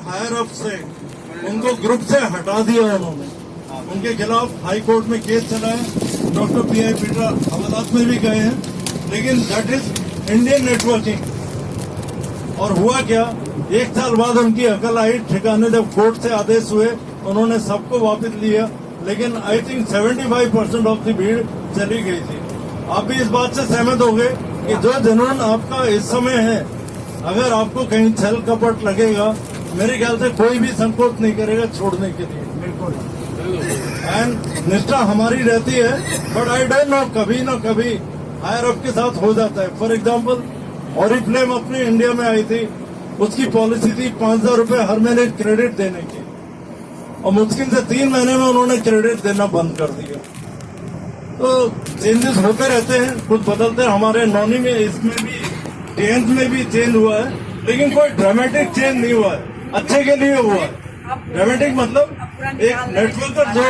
Higher up से उनको group से हटा दिया उन्होंने। उनके खिलाफ हाई कोर्ट में केस चला है, डॉक्टर पी.आई. पीटरा अदालत में भी गए हैं, लेकिन दैट इज इंडियन नेटवर्किंग। और हुआ क्या, 1 साल बाद उनकी अकल आई ठिकाने, जब कोर्ट से आदेश हुए उन्होंने सबको वापस लिया, लेकिन आई थिंक 75% ऑफ द भीड़ चली गई थी। आप भी इस बात से सहमत होंगे कि जो जुनून आपका इस समय है, अगर आपको कहीं छल कपट लगेगा, मेरे ख्याल से कोई भी संकोच नहीं करेगा छोड़ने के लिए। बिल्कुल, एंड निष्ठा हमारी रहती है, बट आई डोंट नो, कभी न कभी हायर अप के साथ हो जाता है। फॉर एग्जाम्पल, ऑरिफ्लेम अपने इंडिया में आई थी, उसकी पॉलिसी थी 5,000 रुपए हर महीने क्रेडिट देने की, और मुश्किल से 3 महीने में उन्होंने क्रेडिट देना बंद कर दिया। तो चेंजेस होते रहते हैं, कुछ बदलते हैं। हमारे नॉनी में इसमें भी चेंज में भी चेंज हुआ है, लेकिन कोई ड्रामेटिक चेंज नहीं हुआ है, अच्छे के लिए हुआ है। ड्रामेटिक मतलब एक नेटवर्कर जो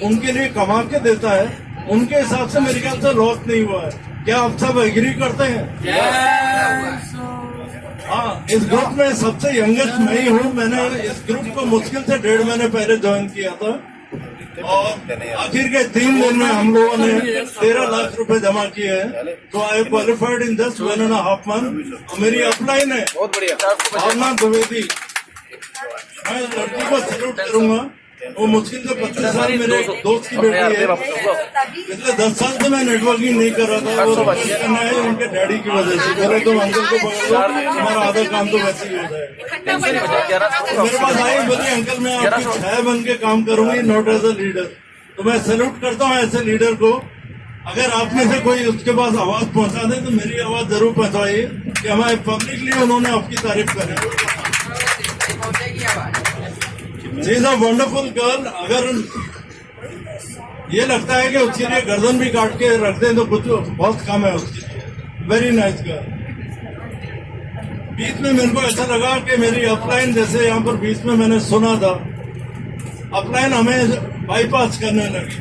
उनके लिए कमा के देता है, उनके हिसाब से मेरे ख्याल से लॉस नहीं हुआ है। क्या आप सब एग्री करते हैं? हाँ, इस ग्रुप में सबसे यंगेस्ट मैं ही हूँ। मैंने इस ग्रुप को मुश्किल से 1.5 महीने पहले ज्वाइन किया था, और आखिर के 3 दिन में हम लोगों ने 13 लाख रुपए जमा किए हैं। तो आई क्वालिफाइड इन जस्ट 1.5 मंथ। मेरी अपलाइन है भावना द्विवेदी, मैं लड़की को सैल्यूट करूंगा। वो मुश्किल से 25 साल मेरे दोस्त की बेटी है। पिछले 10 साल से मैं नेटवर्किंग नहीं कर रहा था, और करना है उनके डैडी की वजह से। बोले तुम अंकल को पकड़ लो, हमारा आधा काम तो वैसे ही हो जाएगा। मेरे पास आई, बोली अंकल मैं आपकी छाया बन के काम करूंगी, नॉट एज अ लीडर। तो मैं सैल्यूट करता हूँ ऐसे लीडर को। अगर आप में से कोई उसके पास आवाज पहुंचा दे तो मेरी आवाज जरूर पहुंचाइए कि हमारे पब्लिकली उन्होंने आपकी तारीफ करी। She is a wonderful girl. अगर ये लगता है कि उसके लिए गर्दन भी काट के रख दें तो कुछ बहुत कम है उसके लिए। Very nice girl. बीच में मेरे को ऐसा लगा कि मेरी अपलाइन, जैसे यहाँ पर बीच में मैंने सुना था, अपलाइन हमें बाईपास करने लगी,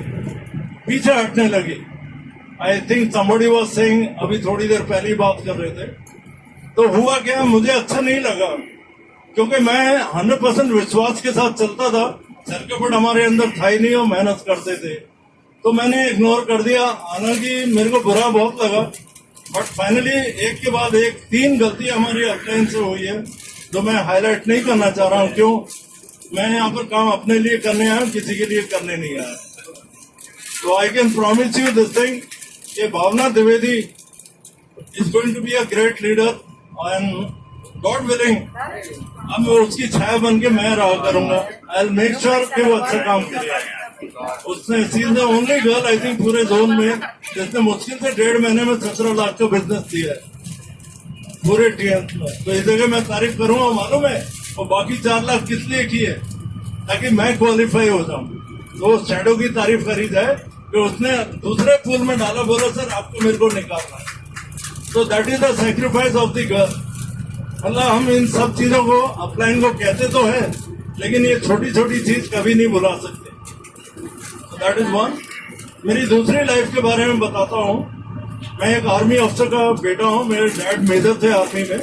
पीछे हटने लगी। I think somebody was saying, अभी थोड़ी देर पहले बात कर रहे थे। तो हुआ क्या, मुझे अच्छा नहीं लगा, क्योंकि मैं 100% विश्वास के साथ चलता था। सरकपट हमारे अंदर था ही नहीं, और मेहनत करते थे, तो मैंने इग्नोर कर दिया। हालांकि मेरे को बुरा बहुत लगा, बट फाइनली एक के बाद एक 3 गलतियां हमारी अपलाइन से हुई है, जो मैं हाईलाइट नहीं करना चाह रहा हूं। क्यों? मैं यहाँ पर काम अपने लिए करने आया हूँ, किसी के लिए करने नहीं आया। तो I can promise you this thing, ये Bhavna Dwivedi is going to be a great leader, and God willing अब उसकी छाया बन के मैं रहा करूंगा। आई विल मेक श्योर कि वो अच्छा काम करेगा। उसने she is the only girl I think पूरे जोन में जिसने मुश्किल से 1.5 महीने में 17 लाख का बिजनेस दिया है पूरे टीएम में। तो इस जगह मैं तारीफ करूंगा, मालूम है, और बाकी 4 लाख किस लिए की है, ताकि मैं क्वालिफाई हो जाऊं। तो शैडो की तारीफ करी जाए कि उसने दूसरे पूल में डाला, बोला सर आपको मेरे को निकालना है। तो that is the sacrifice of the girl. मतलब हम इन सब चीजों को अपलाइन को कहते तो है, लेकिन ये छोटी छोटी चीज कभी नहीं भुला सकते। That is one. मेरी दूसरी लाइफ के बारे में बताता हूँ। मैं एक आर्मी अफसर का बेटा हूँ। मेरे डैड मेजर थे आर्मी में,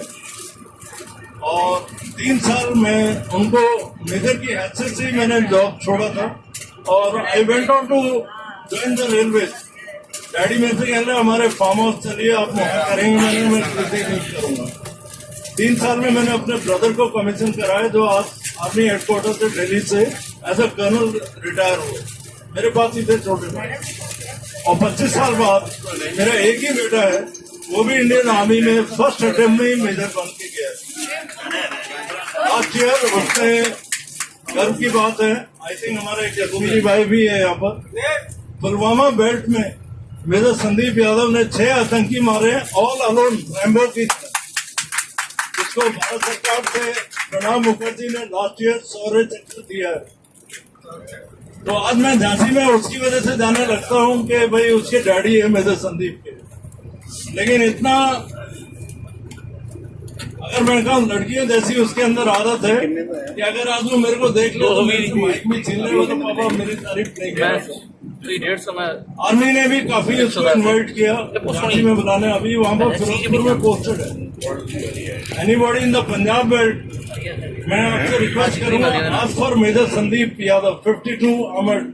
और 3 साल में उनको मेजर की हैसियत से मैंने जॉब छोड़ा था, और I went on to join the railway. Daddy में से कहने हमारे फार्म हाउस चलिए, आप वहाँ करेंगे। मैं किसी नहीं करूंगा। 3 साल में मैंने अपने ब्रदर को कमीशन कराया, जो आज आर्मी हेडक्वार्टर से दिल्ली से एज अ कर्नल रिटायर हुए। मेरे पास इतने छोटे भाई, और 25 साल बाद मेरा एक ही बेटा है, वो भी इंडियन आर्मी में फर्स्ट अटेम्प्ट में ही मेजर बन के गया। लास्ट ईयर उसने, गर्व की बात है, आई थिंक हमारे जगुमरी भाई भी है यहाँ पर, पुलवामा बेल्ट में मेजर संदीप यादव ने 6 आतंकी मारे, ऑल अलोन, रैम्बो की। इसको भारत सरकार से प्रणब मुखर्जी ने लास्ट ईयर शौर्य चक्र दिया है। तो आज मैं झांसी में उसकी वजह से जाने लगता हूँ कि भाई उसके डैडी है मेजर संदीप के। लेकिन इतना, अगर मगर मैंने कहा लड़कियों जैसी उसके अंदर आदत है कि अगर आदमी मेरे को देख ले तो मेरे माइक में छीन ले तो पापा मेरी तारीफ नहीं करेगा। आर्मी ने भी काफी उसको इन्वाइट किया झांसी में बुलाने, अभी वहाँ पर फिरोजपुर में पोस्टेड है। Anybody in the Punjab belt, मैं आपसे रिक्वेस्ट करूंगा, आज for major Sandeep Yadav 52 armoured.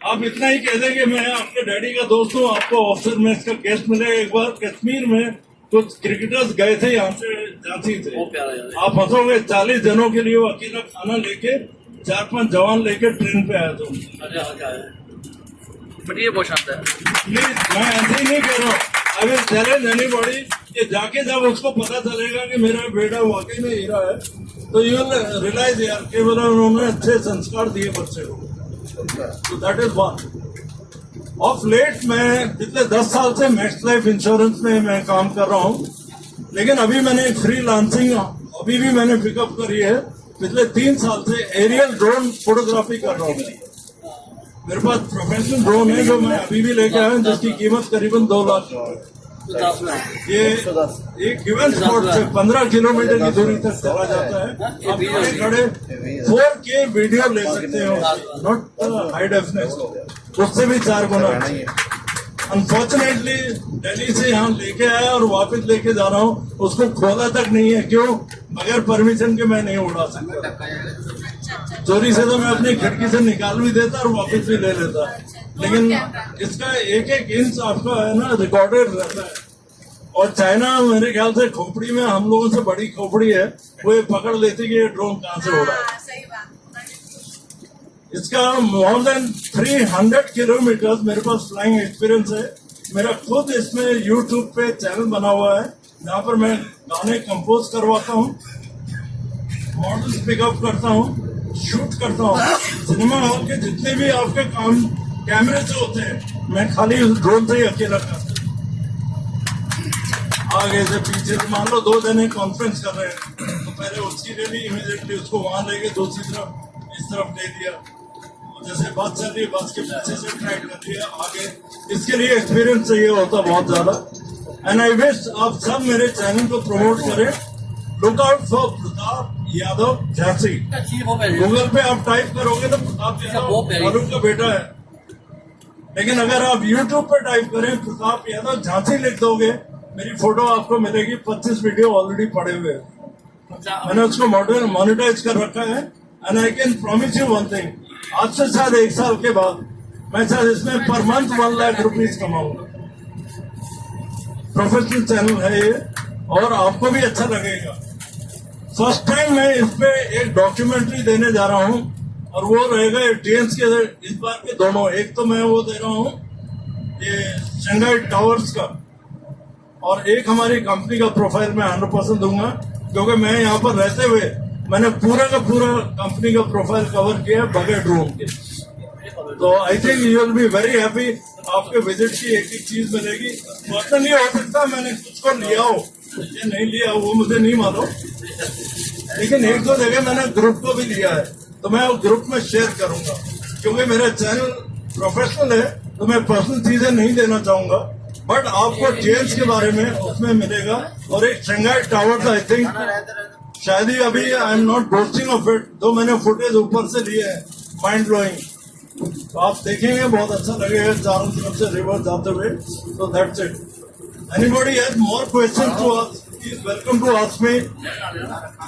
आप इतना ही कह दें कि मैं आपके डैडी का दोस्त हूँ, आपको ऑफिसर में इसका गेस्ट मिले। एक बार कश्मीर में कुछ क्रिकेटर्स गए थे यहाँ से झांसी से, आप हंसोगे, 40 जनों के लिए वो अकेला खाना लेके 4-5 जवान लेके ट्रेन पे आया था। बढ़िया, बहुत शानदार। प्लीज, मैं ऐसे ही नहीं कह रहा हूँ, आई विल चैलेंज एनीबॉडी कि जाके जब उसको पता चलेगा कि मेरा बेटा वाकई में हीरा है तो यू विल रियलाइज यार केवल उन्होंने अच्छे संस्कार दिए बच्चे को। तो that is one. Of late मैं पिछले 10 साल से मैक्स लाइफ इंश्योरेंस में मैं काम कर रहा हूँ, लेकिन अभी मैंने फ्रीलांसिंग अभी भी मैंने पिकअप करी है। पिछले 3 साल से एरियल ड्रोन फोटोग्राफी कर रहा हूँ। मेरे पास प्रोफेशनल ड्रोन है जो मैं अभी भी लेके आया हूँ, जिसकी कीमत करीबन 2 लाख। ये एक गिवन स्पॉट से 15 किलोमीटर की दूरी तक चला जाता है। आप खड़े खड़े 4K वीडियो ले सकते हो, नॉट हाई डेफिनेशन, उससे भी 4 गुना। अनफॉर्चुनेटली दिल्ली से यहाँ लेके आया और वापस लेके जा रहा हूँ, उसको खोला तक नहीं है। क्यों? बगैर परमिशन के मैं नहीं उड़ा सकता। चोरी से तो मैं अपनी खिड़की से निकाल भी देता और वापस भी ले लेता, लेकिन इसका एक इंच आपका है ना रिकॉर्डेड रहता है। और चाइना मेरे ख्याल से खोपड़ी में हम लोगों से बड़ी खोपड़ी है, वो ये पकड़ लेती कि ये ड्रोन कहाँ से उड़ा है। इसका मोर देन 300 किलोमीटर मेरे पास फ्लाइंग एक्सपीरियंस है। मेरा खुद इसमें यूट्यूब पे चैनल बना हुआ है जहाँ पर मैं गाने कंपोज करवाता हूँ, मॉडल्स पिकअप करता हूँ, शूट करता हूँ। सिनेमा हॉल के जितने भी आपके काम कैमरे से होते हैं मैं खाली उस ड्रोन से ही अकेला करता हूँ। आगे से पीछे से मान लो 2 जने कॉन्फ्रेंस कर रहे हैं तो पहले उसकी ले ली, इमीडिएटली उसको वहां लेके दूसरी तरफ इस तरफ ले दिया, जैसे बस चल रही है बस के पीछे से ट्रैक कर दिया आगे। इसके लिए एक्सपीरियंस चाहिए होता बहुत ज्यादा। एंड आई विश आप सब मेरे चैनल को प्रमोट करें। Look out for Pratap Yadav Jhansi. Google पे आप टाइप करोगे तो प्रताप यादव मालूम का बेटा है, लेकिन अगर आप यूट्यूब पे टाइप करें प्रताप यादव झांसी लिख दोगे, मेरी फोटो आपको मिलेगी। 25 वीडियो ऑलरेडी पड़े हुए हैं, मैंने उसको मोनेटाइज कर रखा है। And I can promise you one thing, आज से शायद 1 साल के बाद मैं शायद इसमें पर मंथ 1 लाख रुपीज कमाऊंगा। प्रोफेशनल चैनल है ये और आपको भी अच्छा लगेगा। फर्स्ट टाइम मैं इस पे एक डॉक्यूमेंट्री देने जा रहा हूँ और वो रहेगा टीएंस के इस बार के दोनों। एक तो मैं वो दे रहा हूँ ये शंघाई टावर्स का, और एक हमारी कंपनी का प्रोफाइल मैं 100% दूंगा, क्योंकि मैं यहाँ पर रहते हुए मैंने पूरा का पूरा कंपनी का प्रोफाइल कवर किया बगैर ड्रोन के। तो I think you will be very happy. आपके विजिट की एक चीज मिलेगी। पर्सनली हो सकता मैंने कुछ को लिया हो, ये नहीं लिया वो मुझे नहीं मालूम, लेकिन 1-2 जगह मैंने ग्रुप को भी लिया है, तो मैं वो ग्रुप में शेयर करूंगा। क्योंकि मेरा चैनल प्रोफेशनल है तो मैं पर्सनल चीजें नहीं देना चाहूंगा, बट आपको चेंज के बारे में उसमें मिलेगा। और एक शंघाई टावर्स आई थिंक शायद ही अभी I am not boasting of it, तो मैंने फुटेज ऊपर से लिए है, माइंड ब्लोइंग। तो आप देखेंगे बहुत अच्छा लगेगा चारों तरफ से रिवर जाते हुए। तो that's it. Anybody has more question to ask, please welcome to ask me.